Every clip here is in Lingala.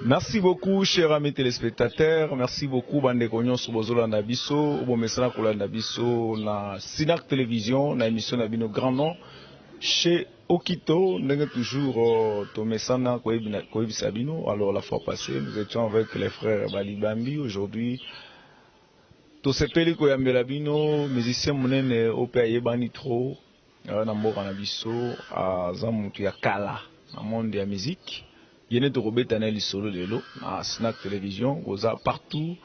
Merci beaucoup, chers amis téléspectateurs. Merci beaucoup, Bande Konyon Sobozola Nabiso, Obomesana Kola Nabiso, na Sinak Télévision, na émission Nabino Grand Nom. Chez Okito, nous avons toujours Tomesana Koebi Sabino. Alors, la fois passée, nous étions avec les frères Balibambi. Aujourd'hui, Tosepeli Koyambelabino, musicien Mounene, Opé Yebanitro, Namboka Nabiso, à Zamutu Yakala, dans le monde de la musique. Yene to robeta na lisolo lelo na Snack Télévision goza partout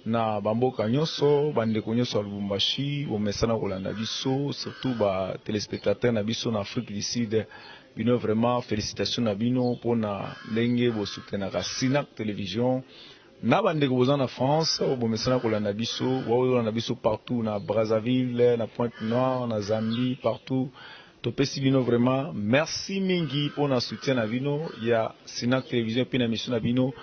na bamboka nyonso bandeko nyonso Lubumbashi bomesana kolanda biso surtout ba téléspectateurs na biso na Afrique du Sud bino vraiment félicitations na bino pona ndenge bo soutenaka Snack Télévision na bandeko boza na France bomesana kolanda biso na biso partout na Brazzaville na Pointe-Noire na Zambie partout. Topesi bino vraiment merci mingi pour notre soutien à Vino. Il y a Sinak Télévision puis la mission à Vino.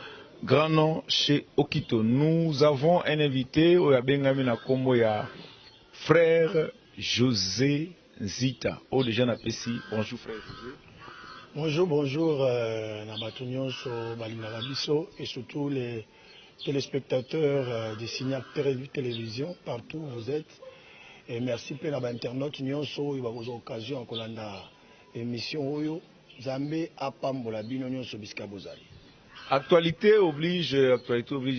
Grand nom chez Okito. Nous avons un invité au Yabengami na Kombo ya frère José Nzita. Oh déjà na pesi. Bonjour frère José. Bonjour Nabatunyon so Balinarabiso et surtout les téléspectateurs de Sinak Télévision partout où vous êtes. Et merci pour l'internaute nyonso iba aux occasions kolanda émission oyo Zambé apambola bino nyonso biska bozali. Actualité oblige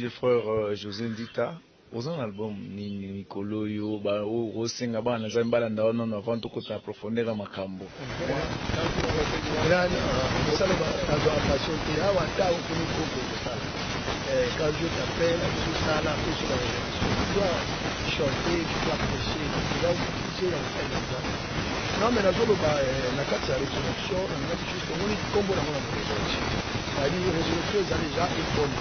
frère José Ndita. Aux un album ni Nicolo yo ba o rosenga ba na Zambé la ndao non avant to kota profondeur makambo. Là ça le ba passion qui a wata au kuni koko ça. Quand je t'appelle tout ça là sur la région. Chanter, tu dois prêcher, tu dois utiliser dans le exemple. Non, mais la résurrection, on a juste comme on a la résurrection. C'est-à-dire, la résurrection est déjà une bonne.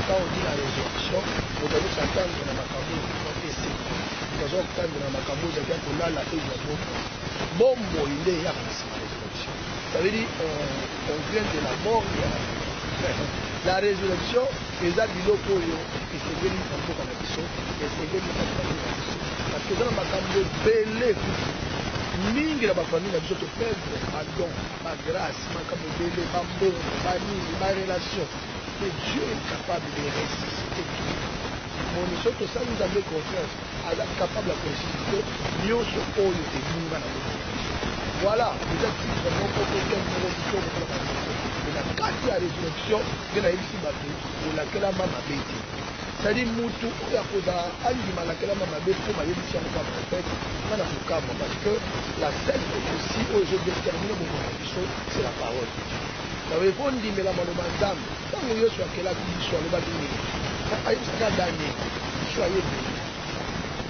Quand on dit la résurrection, on doit s'attendre dans la makambo, on essaie. Nous allons attendre dans la makambo, c'est-à-dire qu'on a la haine de la bon, il est là, c'est la résurrection. Ça veut dire, on vient de la mort, la résurrection, les abiloko yo, et c'est bien une fois qu'on a dit ça, et c'est bien une fois qu'on a dit ça. Parce que dans la makambo, belé, mingi la famille, la biso te perdre, pardon, ma grâce, makambo belé, bambo, ma relation. Mais Dieu est capable de ressusciter tout. Mon mission, tout ça, nous avons confiance, capable de ressusciter, nous sommes au lieu de nous, voilà, vous êtes vraiment compétents pour la la carte de la résurrection de la Ici-Baté, pour laquelle la maman a été. C'est-à-dire, Moutou, il y a laquelle la maman a été pour ma émission de la prophète, parce que la seule aussi, où je détermine mon condition, c'est la parole. La réponse dit, mais la maman quand vous êtes sur laquelle vie soit le bâtiment, soyez bénis.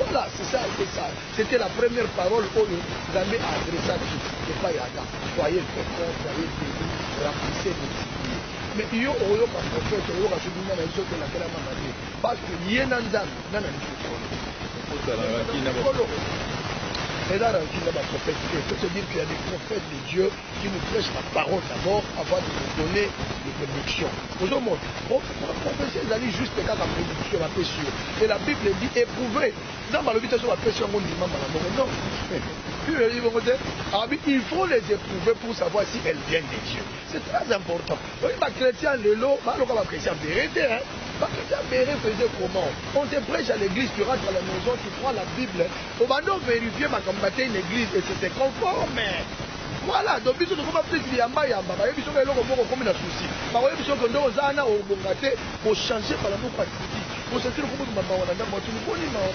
Voilà, c'est ça, c'est ça. C'était la première parole où Zambé a adressé à Dieu. C'est pas Yada. Soyez féconds, soyez bénis, remplissez vos cités. Mais il y a un prophète, il y a un souvenir dans les autres de laquelle on m'a dit. Parce qu'il y a un Zambé, il y a un et là, il y a des prophètes. Il faut se dire qu'il y a des prophètes de Dieu qui nous prêchent la parole d'abord avant de nous donner des bénédictions. Aujourd'hui, la prophétie, elle est juste quand la bénédiction est peu sûre. Et la Bible dit éprouver. Dans la Bible, la péché, on dit non. Il faut les éprouver pour savoir si elles viennent de Dieu. C'est très important. Oui, les chrétiens, les lots, les chrétiens vérité, hein. Les chrétiens vérité faisaient comment? On te prêche à l'église, tu rentres à la maison, tu prends la Bible. On va donc vérifier ma combattre une église et c'était conforme. Voilà, donc ils sont comme plus de yamba yamba. Ils sont comme un souci. Ils sont comme dans un an au Bongate pour changer par la boucle pathétique. Pour se dire que maman on a dans votre nouveau lit maman.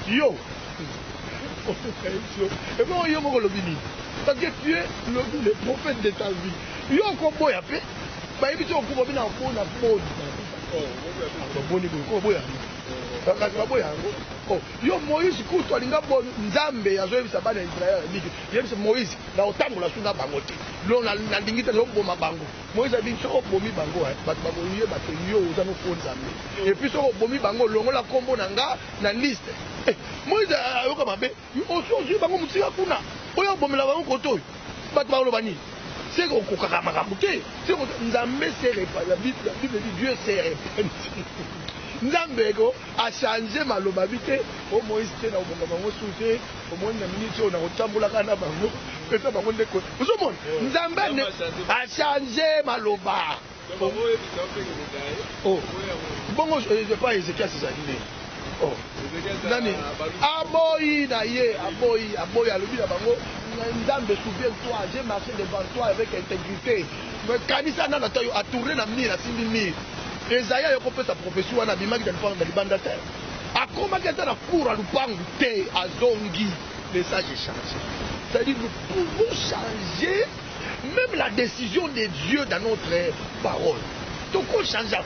Yo. Et bon yo mo lobini. Parce que tu es le prophète de ta vie. Yo kombo ya pe. Ba yebi to ko bina ko na phone. Oh, boni ko boya. Oh, yo Moïse kuto alinga bon nzambe azoyebisa bana Israël miki yebisa Moïse na otambola suna bango te lo na lingita zo boma bango Moïse a dit so bomi bango bato baboye bato yo oza no fo nzambe et puis so bomi bango longola kombo na nga na liste Moïse ayoka mabe oso bango mutika kuna oyo bomela bango koto bato baloba nini c'est qu'on kokaka makambo te c'est nzambe c'est la Bible dit Dieu c'est répété. Nzambego a changé maloba vite. Au Moïse te na obonga bango soute. Au moins na minute on a otambola kana bango. Pesa bango ndeko. Vous comprenez? Nzambe a changé maloba. Oh. Bon, je ne sais pas Ézéchiel c'est ça. Oh. Nani? Aboyi na ye, aboyi alobi na bango. Nzambe souviens-toi, j'ai marché devant toi avec intégrité. Mais kanisa na tayo a tourné na mire, na simbi mire. Esaïa yo kopesa prophétie wana bimaki dans le libanda terre. Akoma keta na cour à lupangu te azongi. Mais ça j'ai changé. C'est-à-dire nous pouvons changer même la décision de Dieu dans notre parole. Donc on change.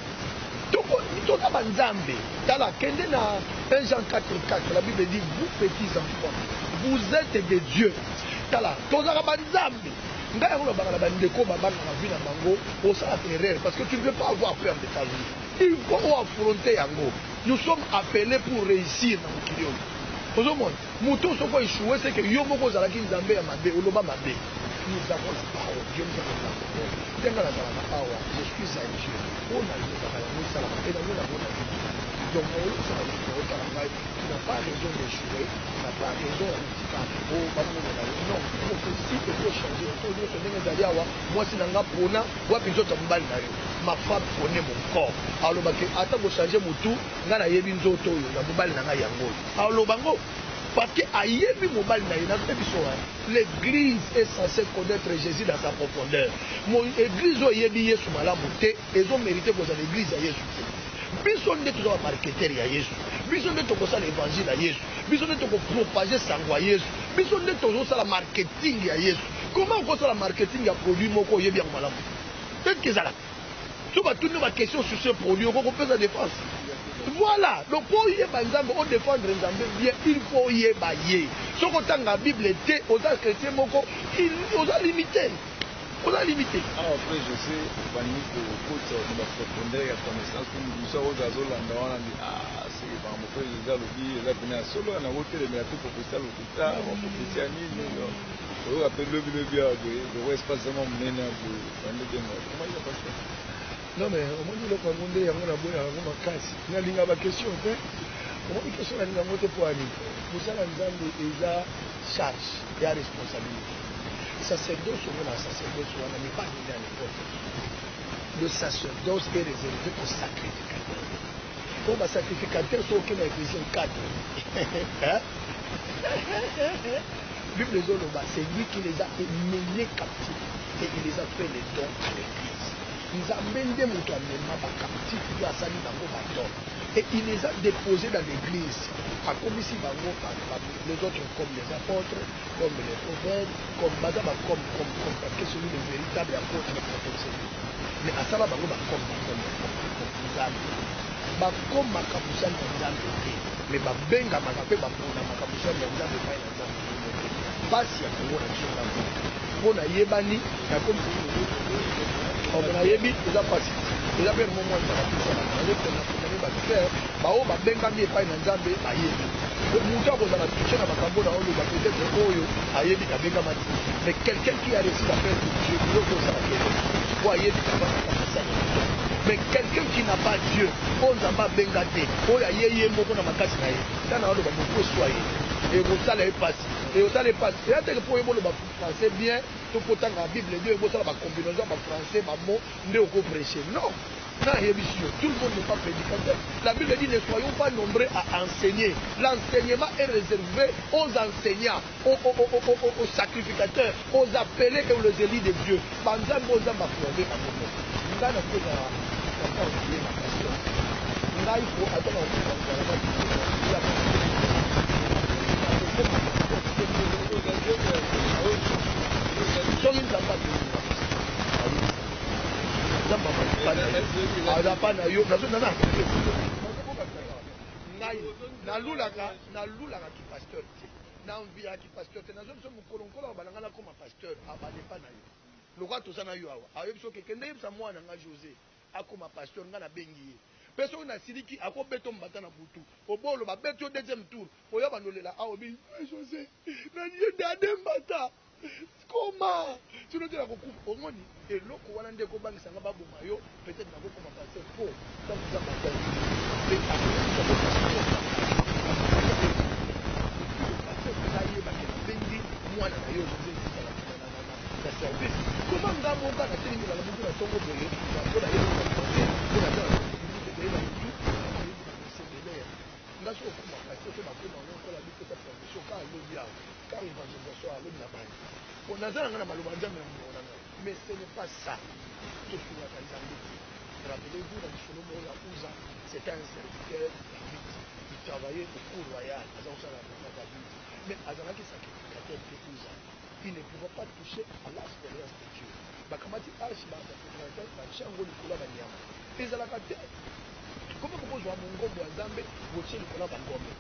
Donc on a banzambe. Dans la kende na 1 Jean 4:4, la Bible dit vous petits enfants, vous êtes des dieux. Tala, tozaka banzambe. Ngai on ba la bandeko ba ba na vie na bango, on ça erreur parce que tu ne veux pas avoir peur de ta vie. Il faut affronter yango. Nous sommes appelés pour réussir dans le kilo. Ozomon, muto soko échouer c'est que yo moko zalaki nzambe ya mabe, oloba mabe. Nous avons la parole, Dieu nous a donné la parole. Je suis à Dieu. On a dit et dans la bonne vie. Donc, tu n'as pas raison d'échouer, tu n'as pas raison de dire non, si tu peux changer, moi si je suis ma femme connaît mon corps. Alors, attends pour changer mon tout, je vais parce que l'église est censée connaître Jésus dans sa profondeur. Mon église ils ont mérité que l'église à Jésus. Bison de tout marketer à Jésus. Bison de tout l'évangile à Jésus. Bison de tout propager sang à Jésus. Bison de tout ça la marketing à Jésus. Comment on fait la marketing à produit moko yebi en malam? Peut-être que ça là. Tu vas tourner ma question sur ce produit, on peut faire la défense. Voilà, donc pour y on défendre bien, il faut y bailler. Ce qu'on a la Bible était, aux chrétiens, on a limité. On a limité. Alors après, je sais, Vanny, pour la profondeur et la connaissance, comme nous sommes aux Azolanda, on a dit, c'est par mon frère, les Alobi, les Abinés, solo, on a voté les métiers pour ça, l'hôpital, on a fait on appelle le bien, le espace de mon ménage, comment il a passé? Non mais au moins il a demandé à mon abonné à mon casse. Il a dit la question, au moins une question à l'ingénieur pour aller. Vous savez déjà charge et à responsabilité. Sacerdoce ou la sacerdoce on n'est pas donné à n'importe qui. Le sacerdoce est réservé aux sacrificateurs. Comme un sacrificateur, c'est aucun Éphésiens 4. Bible les Oloba, c'est lui qui les a menés captifs et il les a fait les dons à l'église. Nous amènent des moutons captifs, et il les a déposés dans l'église. Comme ici, les autres comme les apôtres, comme les prophètes, comme parce que celui le véritable apôtre de prophète. Mais à ça, comme mais benga makape bapona makabusa ya nzambe pai na nzambe pasi ya kongo na tshonga mpona yebani na komi na yebi eza pasi eza pe mo mwana makabusa na lefona kondane bafrère bao babengami epai na nzambe bayebi mutu akozala touche na makambo na oloba peut-être oyo ayebi kabengama te mais quelqu'un qui a réussi à faire Dieu biloko ozala te po ayebi kabamakabusa mais quelqu'un qui n'a pas Dieu, on n'a pas bengate, on a yé moko na makasi na ye. Ça na olo ba moko soye. Et vous ça les passe. Et vous ça les passe. Et attends que pour yebo le français bien, tout pourtant la Bible Dieu yebo ça ba combinaison ba français ba mot ndé ko prêcher. Non. Non, tout le monde n'est pas prédicateur. La Bible dit ne soyons pas nombreux à enseigner. L'enseignement est réservé aux enseignants, aux sacrificateurs, aux appelés et aux élus de Dieu. Banzam bozam ba fondé ba moko. Ngana ko là, il faut attendre akoma pasteur nga na bengi peso na siliki akobeto mbata na butu obolo ba beto deuxième tour oya banolela aobi José na nienda mbata comment sino te la kokufa omoni eloko wana nde kobangisanga baboma yo peut-être nakokoma passer po donc ça passer bengi mwana na yo na service comment ngambo kaka telemi la mutu na tongo boye mpona ye mpona ta ngaso okoma passer to bakoma ngo kola bipesa permission ka alobi awa ka evangelisation alobi na bani naza nanga na maloba nzambe na mongongo nanga mais ce n'est pas ça tosunaka nzambe te rappelez-vous na lisolo moko ya uza c'était un serviteur David il travaillait au cour royal aza kosala na David mais azalaki sacrificateur te uza il ne pouvait pas toucher à l'expérience de Dieu bakamati arche basacrificateur batia yango likolo ya banyama ezalaka te koma mokozwa mongombo ya nzambe botie likolo ya bangombe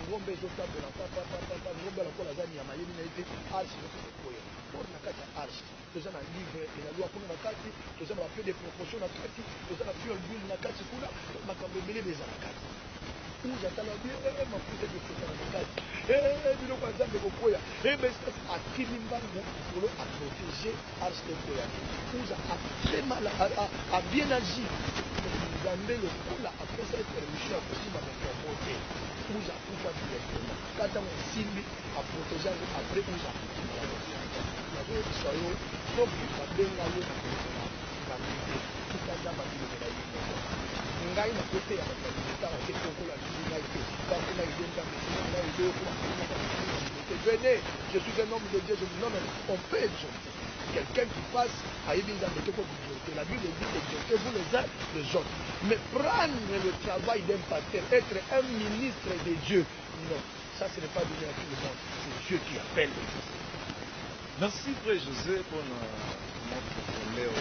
ngombe ezotambola papapapa ngombe alakola aza nyama yebi na ye te arche ezokokoya or na kati ya arche toza na livre elaliwa kuna na kati toza na bape de proportion na kati toza na fiole d'huile na kati kuna makambo ebele eza na kati uza tala bie mafuta ekokotana na kati biloko ya nzambe ekokoya akimi mbangu likolo aprotege arche ekoya uza atrès mal a bien agi nzambe lokola apesa permission ya kosimba bakombo te uza akufa directement kata mosimbi aprotege yango après uza nazoyebisa yo soki babenga yo na kokola nzambe tuka nzambe abilobela ye ngai na kote ya bakalilitala te kokola lili ngai te bakona ide nzambe ngai eloko venez, je suis un homme de Dieu, je dis non mais on peut exhorter quelqu'un qui passe à Ibinza de Toko d'exhorter. La Bible dit exhorter vous les uns les autres. Mais prendre le travail d'un pasteur, être un ministre de Dieu, non, ça ce n'est pas donné à tout le monde. C'est Dieu qui appelle. Merci Frère José pour notre colère.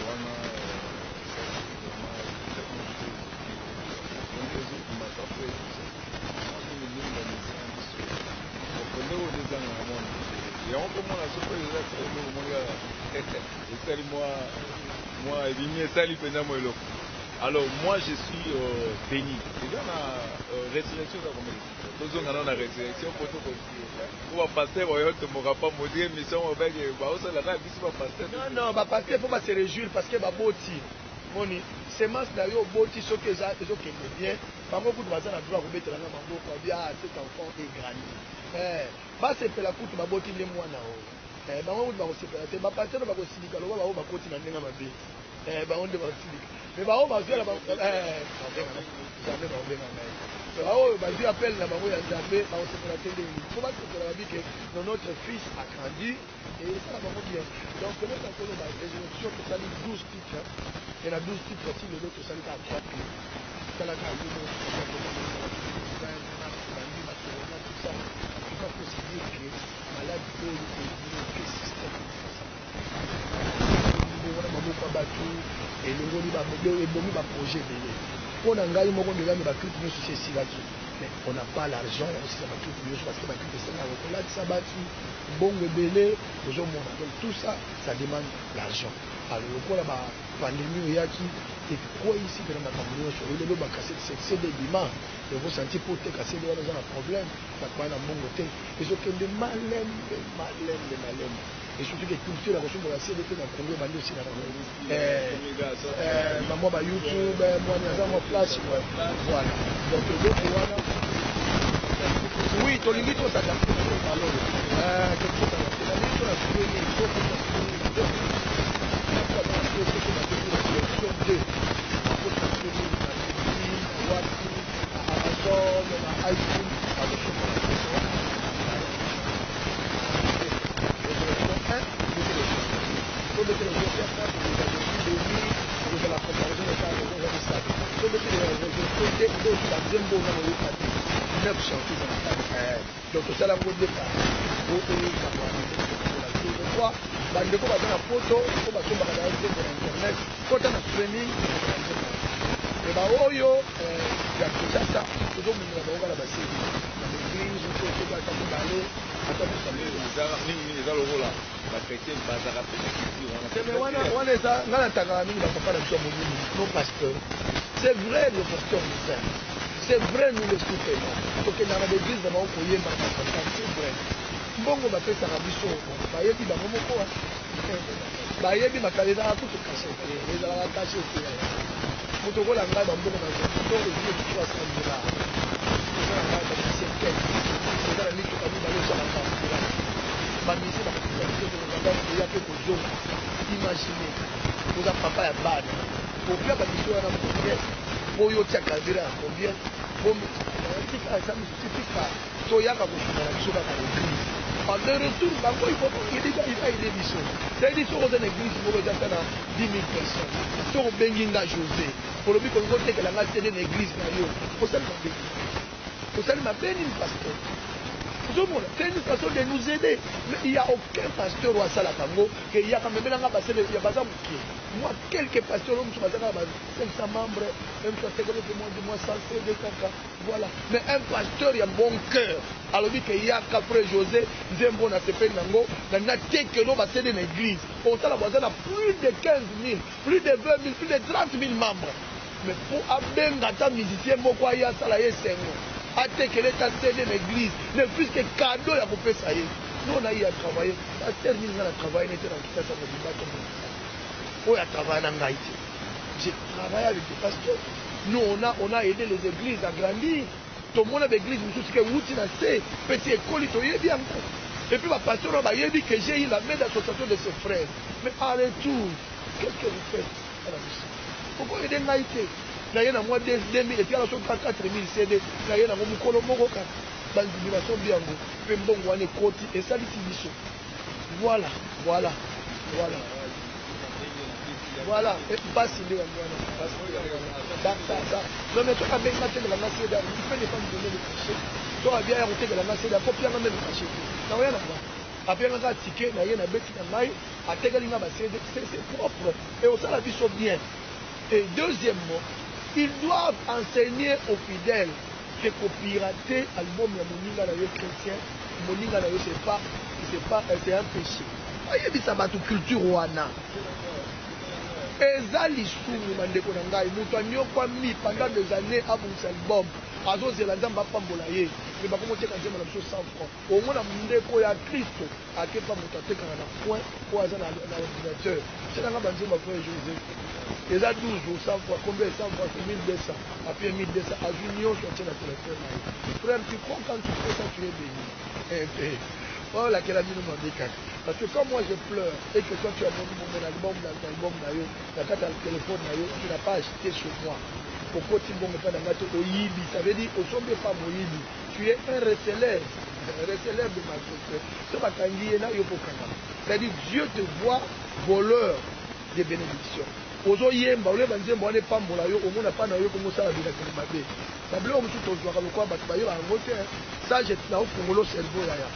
Alors moi je suis béni. Déjà la résurrection dans la résurrection pour passer non, pasteur faut pas se réjouir parce que boti moni semence na yo boti ce que ça bien bango kutu baza na droit kobetela na maboko bia cet enfant est grandi basepela kutu baboti nde mwana oyo bango kutu bakosepela te bapasteur bakosilika loba bao bakoti na ndenge mabe bango nde basilika mais bao bazwela nzambe baobenga ngai oyo bazwi appel na bango ya nzambe bakosepela te ndenge fo basepela babi ke notre fils a grandi et ça na bango bien donc peut-être koloba résurrection tosali 12 titres et na 12 titres si lelo tosalika à 3 titres tosalaka yumo bandi bakorona tout ça en tout cas faut se dire que malade oyo ebloke système wana maboko ya bato elongoli ebomi baprojet ebele mpo na ngai moko ndezami bakristu nyonso si esilaki mais on n'a pas l'argent osisa bakristu nyonso parce que bakristu esengaka kolatisa bato mbongo ebele ozomona donc tout ça ça demande l'argent alors lokola bapandémie oyaki ekweyisi mpena makambo nyonso elelo bakasete cd ebima ekosanti mpo oteka cd wana eza na problème bato baya na mbongo te ezokende malembe et surtout que culture la recherche de la cd te na congo ebandi osi na bamwa ba youtube mwa naza mwa flash voilà donc eloko wana oui tolingi tosaka donc tosala yango départ fois bandeko baza na poto po basombaka na nzembo na internet kota na streaming e baoyo ya kinshasa tozomemela bango kala basedi na église ototoka ata mibale ata eza lokola bachrétien bazaka teme wana eza ngai natangaka mingi bapapa na biso ya molimi no pasteur c'est vrai le pasteur nous aime c'est vrai nous le soutenons tokendaka na l'église na bango koyemba c'est vrai mbongo bapesaka biso bayebi bango moko bayebi makala ezalaka kutu kashe te ezalaka kashe te moto okola ngai bambongo nazoto ezili 300 $. eza na ngai bakiseke eza na mituka mibale osalaka mbula bamisi bakokisa biso tozanga koya mpe kozonga imagine oza papa ya bana kopia bamiso wana combien oyo otia kavira ya combien tika toyaka kosungana biso kaka l'église en de retour bango ifaide biso cedi soko oza na église moko eza ta na 10 000 personnes soko obengi nga José olobi kolingo otekela nga cede na église na yo osali mabe nini pasteur c'est une façon de nous aider. Mais il n'y a aucun pasteur ou à Salakango qui y a quand même un bassé de Yazamouki. Moi, quelques pasteurs, 500 membres, même si c'est moi 100, 200 cas. Voilà. Mais un pasteur, il y a bon cœur. Alors, il y a Capre José, Zembo, Natepe Nango, Naté que l'on va céder l'église. On a plus de 15 000, plus de 20 000, plus de 30 000 membres. Mais pour Abengata musicien, Mokwaya, Salaye, Sengo. Atekele ta cédé l'église, ne plus que cadeau à couper ça y est. Nous on a eu à travailler. La termine à travailler, n'était dans Kisa, ça me dit pas comment ça. On a travaillé dans Haïti. J'ai travaillé avec des pasteurs. Nous on a aidé les églises à grandir. Tout le monde a l'église, nous tous que vous êtes petit école, il y bien encore. Et puis ma pasteur m'a dit que j'ai eu la main d'association de ses frères. Mais en retour, qu'est-ce que vous faites à la mission? Pourquoi aider Haïti? Naye na mois 2000 et puis à la chose 4000 CD naye na mukolo moko ka bandimi na sombi yango pe mbongo wane koti et ça liti biso voilà et passe le wana ça non mais toi avec ma tête de la nation il peut ne pas me donner le cachet toi bien roté de la nation il faut bien même le cachet na rien na après nga ticket naye na beti na mai ategalinga ba CD c'est propre et au ça la biso bien. Et deuxièmement, ils doivent enseigner aux fidèles que pirater l'album de Moninga Nayo chrétien, Moninga Nayo c'est un péché. Voyez bien ça va toute culture wana. Eza lisumu mandeko na ngai mutu anyokwa mi pendant des années à mon album azo zelanda mbapambola ye mais bako moteka nzema na biso 100 francs au moins na ndeko ya Kristo akepa mutu atekana na point po aza na ordinateur c'est nga banzema frère José eza 12 ou 100 fois combien 100 fois c'est 1200 après 1200 à junior sur la téléphone frère tu crois quand tu fais ça tu es béni oh la kélamine m'a dit parce que quand moi je pleure et que toi tu as mon album dans ton album dans ta téléphone tu n'as pas acheté chez moi pourquoi tu ne me pas dans ma tête au yibi ça veut dire au sommet pas mon yibi tu es un receleur de ma société c'est-à-dire Dieu te voit voleur des bénédictions ozo yemba ole banzembo wane pambola yo omona pa na yo ko mosala bila ko mabe tablo o mutu tozwaka lokwa bato ba yo ango te ça je na ofungolo cerveau ya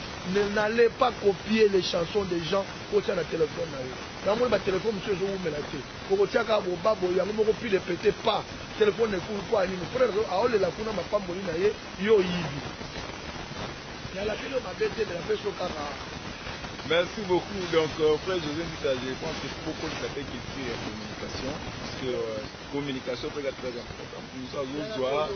n'allez pas copier les chansons des gens au sein de téléphone na yo na mo ba téléphone monsieur zo umela te ko tiaka bo babo yango moko plus de péter pas téléphone ne coule pas ni frère a ole la kuna mapamboli na ye yo yibi ya la pelo mabete de la peso kara. Merci beaucoup. Donc, frère José Mita, je pense qu'il faut beaucoup de stratégie et de communication, parce que communication peut être très importante. Nous avons besoin.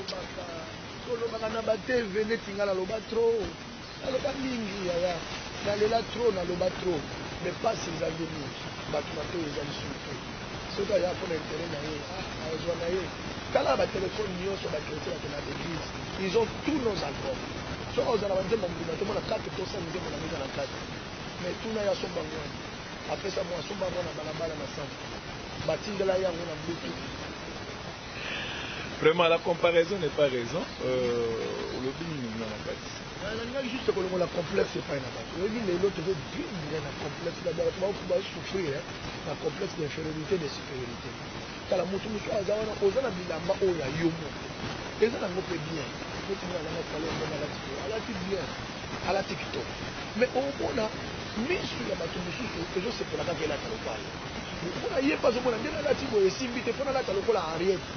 Mais pas si vous avez mis. Ils ont tous nos albums. Mais tout n'a pas son bangon. Après ça, moi, son bangon à balabala na sang. Batindela yango na Bluetooth. Vraiment, la comparaison n'est pas raison. Le bini nous n'a pas dit. Juste que la complexe, c'est pas une attaque. Le bini, l'autre veut bien la complexe. D'abord, on va souffrir la complexe d'infériorité et de supériorité. Car la moto, nous sommes aux ans bilamba oya yomo. Et ça, on peut bien. On peut bien. À la TikTok. Mais au moins, misu ya bato mosusu ezosepelaka ke elata lokola mpona ye mpa azomona nde nalati boye esimbi te mpo nalata lokola ariete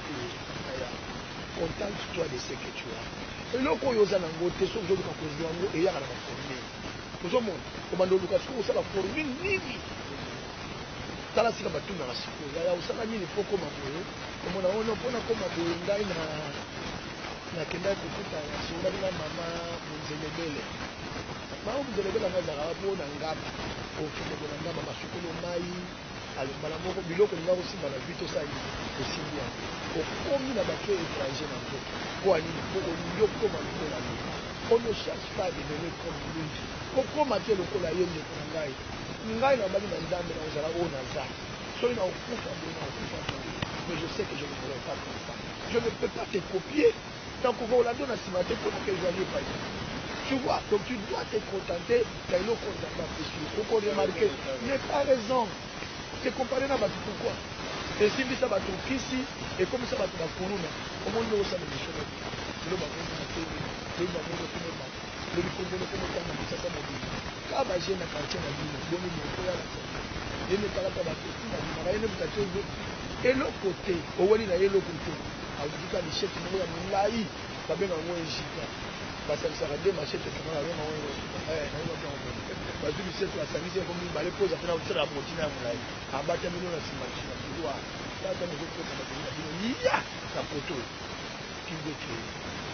contente toi de ce que tu as eloko oyo oza nango te soki ozoluka kozwa yango eyaka na baformule ozomona obanda oluka soki osala formule nini tala sika batungaka sikoyo yaya osala nini mpo koma boye omona ono mpona koma boye ngai nakendaki kokuta nasondaki na mama monzelebele Maman vous devez la mettre à bon ngaba. Au fil de ngaba masukolo mai. Alors malamoko biloko nga aussi dans la vie tout ça aussi bien. Au combien na bateau étranger na ko. Quoi ni pour yo comme na lui. On ne cherche pas de devenir comme lui. Comment tu le kola yende ko ngai. Ngai na bali na ndambe na uzala ona za. So ina okufa bien okufa. Mais je sais que je ne pourrai pas comme ça. Je ne peux pas te copier. Tant qu'on va la donner à Simaté pour que je n'ai pas. Tu vois, donc tu dois te contenter d'un autre condamné. Il faut remarquer, n'est pas raison. C'est comparé à Batou pourquoi. Et si ça va tout ici, et comme ça va tout la couronne, au monde où ça me dit, le bateau de la télé, le bateau de la télé, le Congo de la télé, ça va dire. Quand ma gêne a quartier à l'île, bon, il faut y aller. Il n'est pas là pour la télé, il n'est pas là. Et l'autre côté, au Wali n'a l'autre côté. Audika ni chef ni ya mulai babenga ngo ejika basalisaka de machete tokana babenga ngo na yo ba bazu ni chef la sanise comme bale pose afina utira motina ya mulai abata mino na simati na kilwa tata ni ko kota na bino ya ka poto kingoke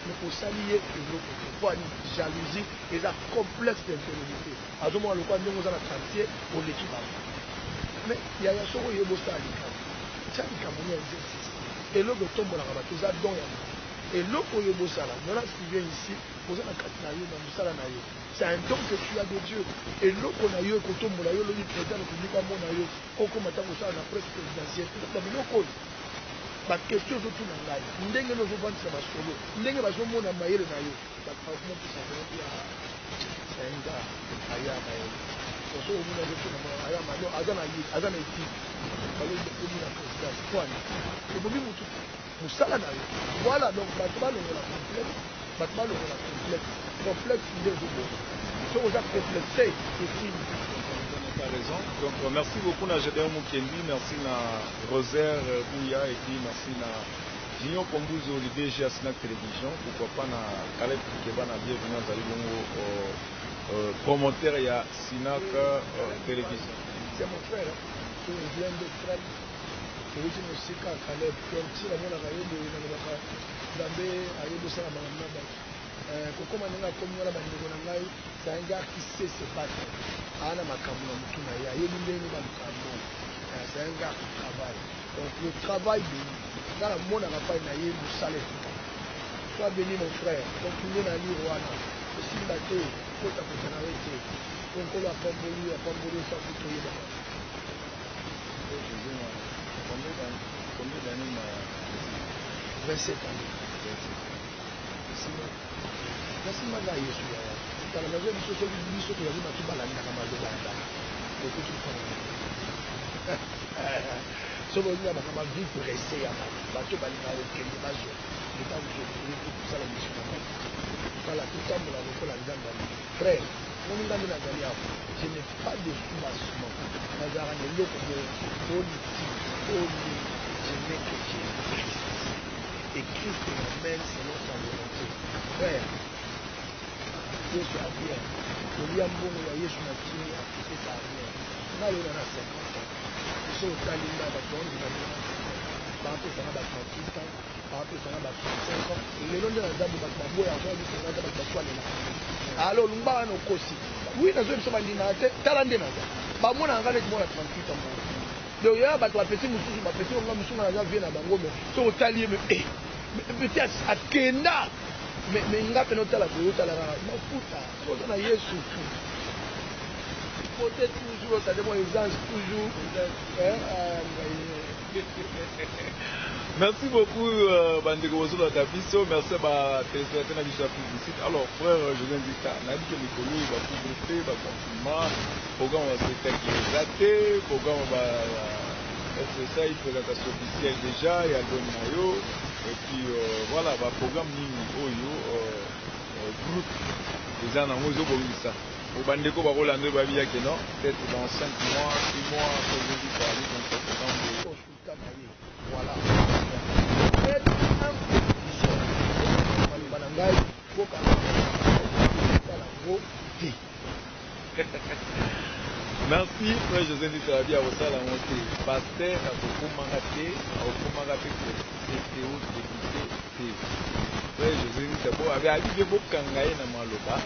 ne ko salier le côté pour une jalousie et la complexe d'infériorité azomo le kwa ndongo za na quartier au l'équipe mais il y a soko yebo salika salika moni exercice. Et l'autre tombe la rabat, tout ça don et l'autre au Yobosala, non là ce qui vient ici, vous avez un katnaïo, dans le salanaïo. C'est un don que tu as de Dieu. Et l'autre on a eu, quand on a eu le président, le public à mon aïe, quand on m'a dit ça, la presse présidentielle, tout ça, mais l'autre, la question de tout le monde, n'engue nos ventes, ça va solo, n'engue va jouer mon amaïe, le naïo, ça va vraiment tout ça, c'est un gars, aïe, aïe. Pour ça, on a dit que aïe, aïe, azana ici. Voilà donc Batman on la complexe, Batman on la complexe il est beau. Ce qu'on a complexé ici. Tu as raison. Donc merci beaucoup na Gédéon Mukendi, merci na Rosaire Bouya et puis merci na Junior Kombuzo le DG à Snack Télévision. Pourquoi pas na Caleb Keba na bienvenue à Zalibongo promoteur ya Snack Télévision. C'est mon frère. Il vient de frère. Et je me suis dit Caleb, donc si la bonne arrive de Nabaka, Dabé, arrive de ça à Manama. Koko Mananga comme la Mananga, c'est un gars qui sait se battre. Anna Makamou, Moutoumaya, il est venu dans le camion. C'est un gars qui travaille. Donc le travail, dans la monde n'a pas une salaire. Sois béni mon frère. Donc tu viens à l'Irouana. Et si la terre, il faut t'apporter. Donc on l'a pas voulu, ça faut tout y aller. Combien d'années 27 ans. Merci Maga Yesu. Dans la maison, il faut que vous disiez que vous avez tout balayé dans la maison. Ce que vous avez ma vie pressée, bateau balina au Kenya, bateau, le temps que vous allez me dire. Voilà, tout ça, vous l'avez fait la dame. Frère, mon ami Nazaria, je n'ai pas de soubassement. Nazaria, le lieu de politique, je n'ai que Jésus-Christ. Et Christ m'amène selon sa volonté. Frère, Dieu soit bien. William Bongo, Yesu Matini, a quitté sa mère. Là, il y en a 50 ans. Ils sont au Talinda, ils sont au par rapport à 38 ans, par rapport à 35 ans. Les noms de la dame de Bakbabo, ils ont dit que la dame de Bakbabo est là. Alors, nous avons un aussi. Oui, nous avons un talent. Moi, on a 38 ans. Donc, il y a un petit moussou, un petit moussou, on a vu un bango, mais c'est au talier, mais petit à Kenda. Mais il y a un autre là, il y a un autre là, il y a peut-être toujours, ça dépend des gens, toujours. Merci beaucoup, Bandeko Bozolo Dabiso. Merci à téléspectateurs de la publicité. Alors, frère, je viens de dire ça. On a dit que les collègues vont couvrir, vont confinement, programme va spectacle raté, programme va ça, une présentation officielle déjà, il y a le maillot. Et puis, voilà, programme Oyo, groupe, les gens ont osé ça. Au Bandeko Barolando Babia qui non, peut-être dans 5 mois, 6 mois, après je dis parler comme ça, voilà. Merci, frère José Nitarabi, à Osala Monté. Pasteur, à Tokomangate, à Okomangate, CTO, député, T. Frère José Nitabo, avait habité beaucoup Kangaï, Namaloba.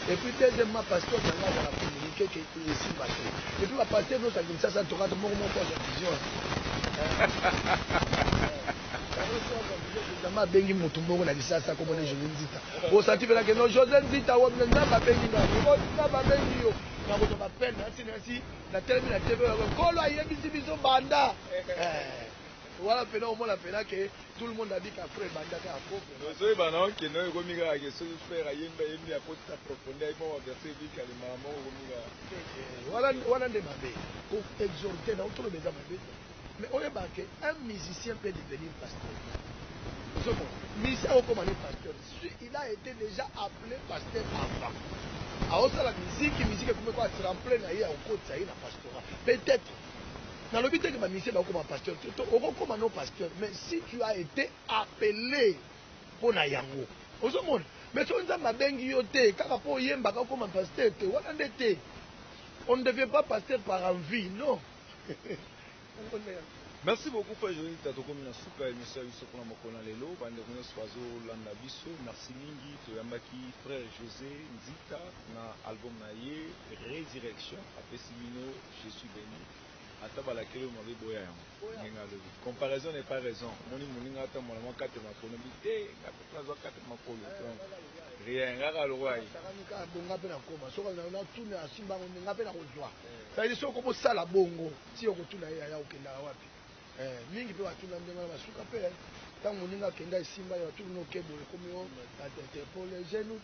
Et puis deuxièmement, pasteur, on a communiqué que ici, et puis la pasteur, nous avons ça, ça tourne mon vision. Ma bengi mutumbo na disasa ko mona José Nzita. O sati vela que no José Nzita wa na ba bengi na ba bengi yo. Na ko ba pen na sinasi na termine na TV ko lo ayebisi biso banda. Voilà pena au la pena que tout le monde a dit qu'après banda ka faux. Nous bana que no ko mi ga que so frère ayemba yembi apota profondeur ils vont verser vite les mamans ko mi ga. Voilà de mabe. Ko exhorter dans tout le besoin mabe. Mais on est marqué, un musicien peut devenir pasteur. Musicien comme un pasteur, il a été déjà appelé pasteur avant. Alors ça la musique comme quoi tremplin na au côté ça na pastorat. Peut-être. Dans le but que ma musicien va comme un pasteur, on comme un pasteur. Mais si tu as été appelé pour na yango, mais si on a ma bengi yote, kaka po yemba comme un pasteur, on ne devient pas pasteur par envie, non. Merci beaucoup frère José Tatokomi na suka émission biso pour mokona lelo bande kono swazo landa biso merci mingi toyambaki frère José Nzita na album na ye Résurrection apesi bino je suis béni ata balakeli mabe boya yango ngenga lobi comparaison n'est pas raison moni moninga ata mwana mwa 4 makolo bite kapetla zo 4 makolo rien ngaka lwai sakanika bonga pe na koma soka na tuna asimba ngonga pe na kozwa ça dit soko mo sala bongo ti okotuna ya okenda wapi mingi pe watuna ndenga na masuka pe tant moninga kenda esimba ya tuna okebo komio la tête épaule genou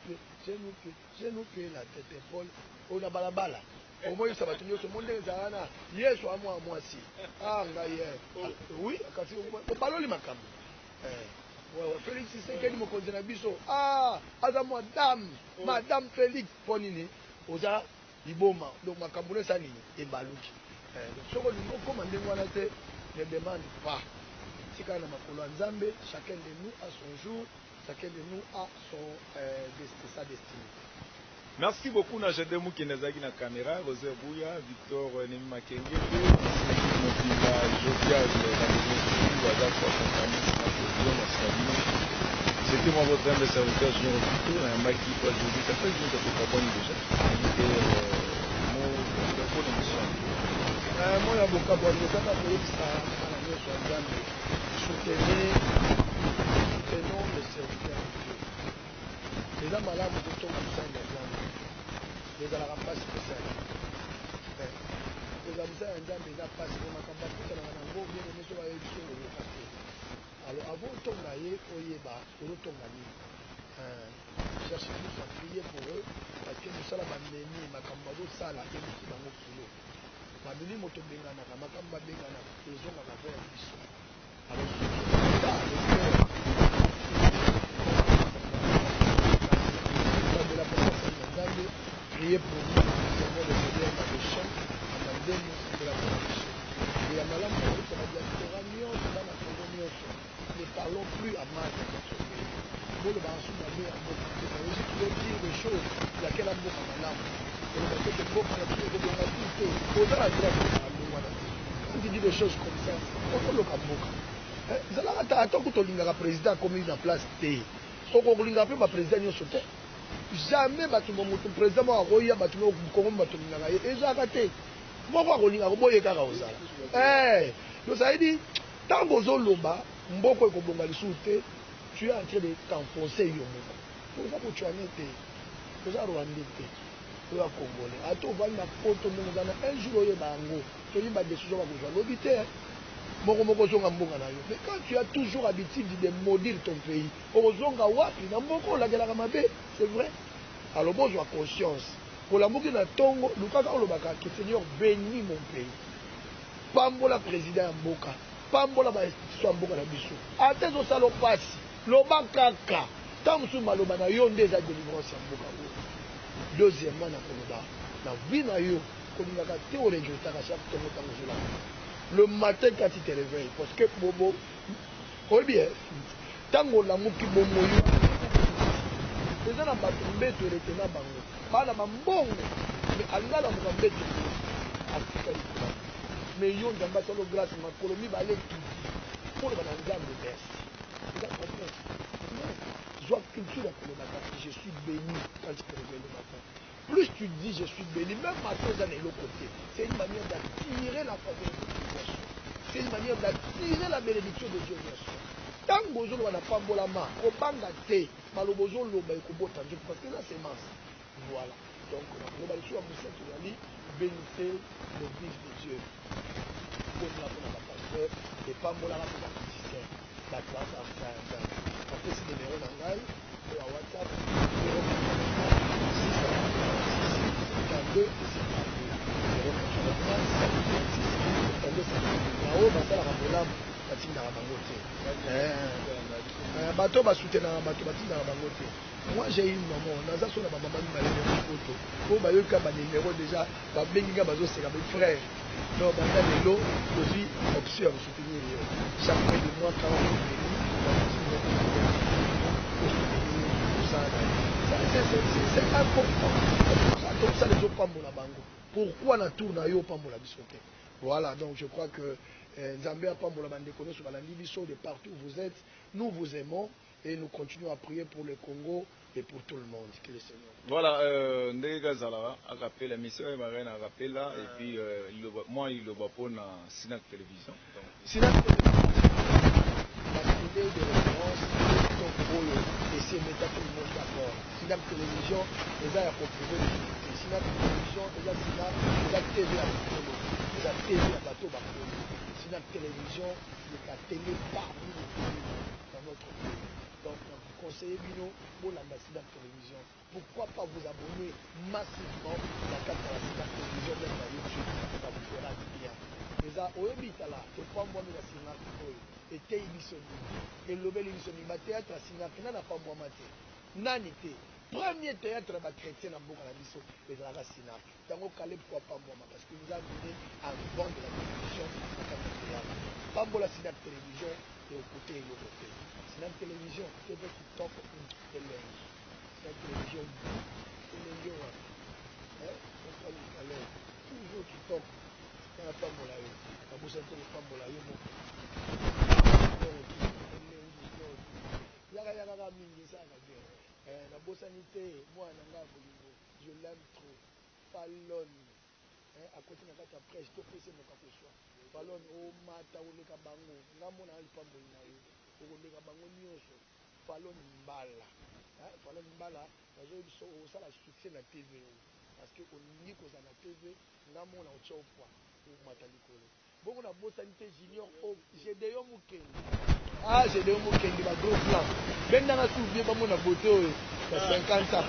pied la tête épaule ona balabala au moins ça va tenir ce monde ezana yesu amwa mwasi ngai oui kasi o baloli makambo Félix Tshisekedi mokonzi na biso aza madame Félix ponini oza iboma donc makambo ne sani ebaluki soko lingo koma ndenge wana te ne demande pas tika na makolo ya Nzambe chacun de nous a son jour chacun de nous a sa destinée. Merci beaucoup na Jade Moukinezaki na caméra Rosé Bouya Victor Nemi Makenge Mopila Jovial c'était moi votre humble serviteur Junior Victor un maki pour aujourd'hui ça fait juste que pas déjà mon émission moi ya boka bon le kaka Félix à la noce ya Nzambe soutenez le serviteur les hommes malamu kotonga mosala ya Nzambe ezalaka mpasi kosala kozala mosala ya Nzambe eza mpasi po makambo akutanaka nango bien nyonso bayebi so oyoka te alors avant otonga ye oyeba ozotonga nini cherche plus à prier pour eux parce que mosala bamemi makambo bazosala ebiki bango kilo babili moto benganaka makambo babenganaka ezongaka vers ya biso priez pour nous, Seigneur le Seigneur, dans le champ, attendez-nous de la protection. Et à Malam, dans la diaspora, dans la Congo, ne parlons plus à mal de notre pays. Pour le barançon de la mer, c'est pas juste de dire des choses, il y a quel amour à Malam. Et le bateau de Boka, la vie de Boka, tout est, au-delà de la droite, quand tu dis des choses comme ça, on peut le Boka. Attends que tu as un président comme il est en place, tu as un président qui est sauté. Jamais le président a roya batumo Congo batumina ye ezaka te moko akolinga koboye kaka ozala donc ça veut dire tant bozoloba mboko ekobonga lisusu te tu es en train de t'enfoncer yo moko oza kotuane te oza rwandais te oza congolais ata ovandi na poto ndenge oza na un jour oyeba yango toyeba décision bakozwa lobi te moko zonga mbonga na yo mais quand tu as toujours habitude de maudire ton pays ozonga wapi na mboko olakelaka mabe c'est vrai alors bozwa conscience kolambuki na tongo lukaka olobaka que Seigneur bénis mon pays pambola président ya mboka pambola bainstitution ya mboka na biso ate ezosala opasi loba kaka ntango mosusu maloba na yo nde eza délivrance ya mboka oyo deuxièmement na koloba na vie na yo kolingaka te oregretaka chaque tongo ntango ozolaka le matin quand tu te réveilles parce que bobo oyebi tango la muki bomoyo eza na bato mbeto eretena bango bana bambongo me alingala moka mbeto afrika likolo mais yo nzambe asalo grâce makolo mibale kiti mpona bana nzambe merci eza comprendre zwa culture ya kolobaka je suis béni quand tu te réveilles le matin. Plus tu dis je suis béni, même matin dans l'autre côté, c'est une manière d'attirer la faveur de Dieu. C'est une manière d'attirer la bénédiction de Dieu. Tant que vous n'avez pas de main, au bangaté, malheureusement, vous n'avez pas de parce que la sémence. Voilà. Donc, nous allons sur la moussette, nous allons bénir le fils de Dieu. Pour la pasteur, et pas pour la musicien. La classe en train de se numéro dans la WhatsApp, 2 basalaka bolamu batindaka bango te bato basoutenaka bato batindaka bango te. Moi j'ai une maman naza so na bamama mibale poto po bayoka banimero déjà babenginga bazoseka mes frères donc banda lelo ozwi option ya kosoutenir yo chaque fin de mois quand c'est important. Ça les autres pambola bango. Pourquoi na tour na yo pambola bisote? Voilà, donc je crois que Zambia pambola bande kono sur la Libye de partout où vous êtes. Nous vous aimons et nous continuons à prier pour le Congo et pour tout le monde. Que le Seigneur. Voilà, Ndega Zala a rappelé la mission et Marine a rappelé là et puis moi il le voit pour la Sinac Télévision. Sinac Télévision. La idée de référence et c'est mettre tout le monde d'accord. Sinac Télévision, les gens ont prouvé. Sinac Télévision, les gens ont TV à Bakolo. Les gens TV à Bateau Bakolo. Sinac Télévision, la télé parmi les télés dans notre pays. Donc, vous conseillez Bino pour la Sinac Télévision. Pourquoi pas vous abonner massivement à la carte de la Sinac Télévision, même à YouTube, ça vous fera du bien. Les gens, au Ebitala, c'est pas moi, mais la Sinac et Télévision. Et le bel émission du théâtre à Sinac, n'a pas moi maté. Nanité. Premier théâtre chrétien à Bokalabiso et de la Sinac. Tant au Calais, pourquoi pas moi? Parce que nous avons donné un vent de la télévision à la théâtre. Pas moi la Sinac Télévision et au côté et au côté. Sinac Télévision, c'est des qui top et linge. Sinac Télévision, c'est le lieu. On prend le Calais. Toujours qui top. Il n'y a pas moi là. La bourse n'est pas moi là. Yaga mingi sana bien. La bosanité, moi nanga bolingo, je l'aime trop. Fallon, à côté de la presse, tout fait c'est mon café choix. Fallon, oh mata ou le kabango, namo na alipa molina yo, ou le kabango nyonso. Fallon mbala, Fallon mbala, bazo biso o sala succès na TV parce que on ni ko na TV, namo na otchopwa, ou mata likolo. Bongo na bosanité junior o Gédéon Mukenge. Ah, Gédéon Mukenge ba gros plan. Ben dans la souviens pas mon boto à 50 ans.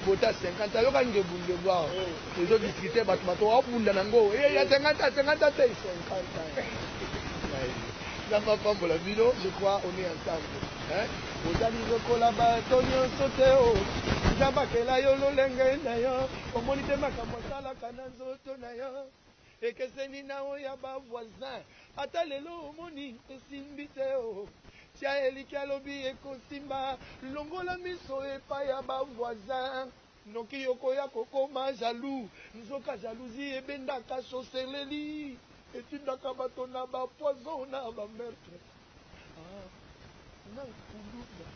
Boto à 50 ans, yo kan ngebunde ba. Les autres discuter ba to abunda nango. Eh ya 50 ans 50 ans. Dans ma femme pour la vidéo, je crois on est ensemble. Aux amis lokola ba tonyo soteo. Jamba kela yo lo lenga na yo. Omonite makambo sala kananzo to na yo. Et que c'est Nina Oyaba voisin. Atalelo moni esimbi te o. Tia elika lobi ekosimba. Longola miso epa ya ba voisin. Noki yokoya kokoma jaloux. Nzoka jalousie ebendaka soseleli. Etindaka bato na ba poison na ba meurtre. Ah, na kuluba.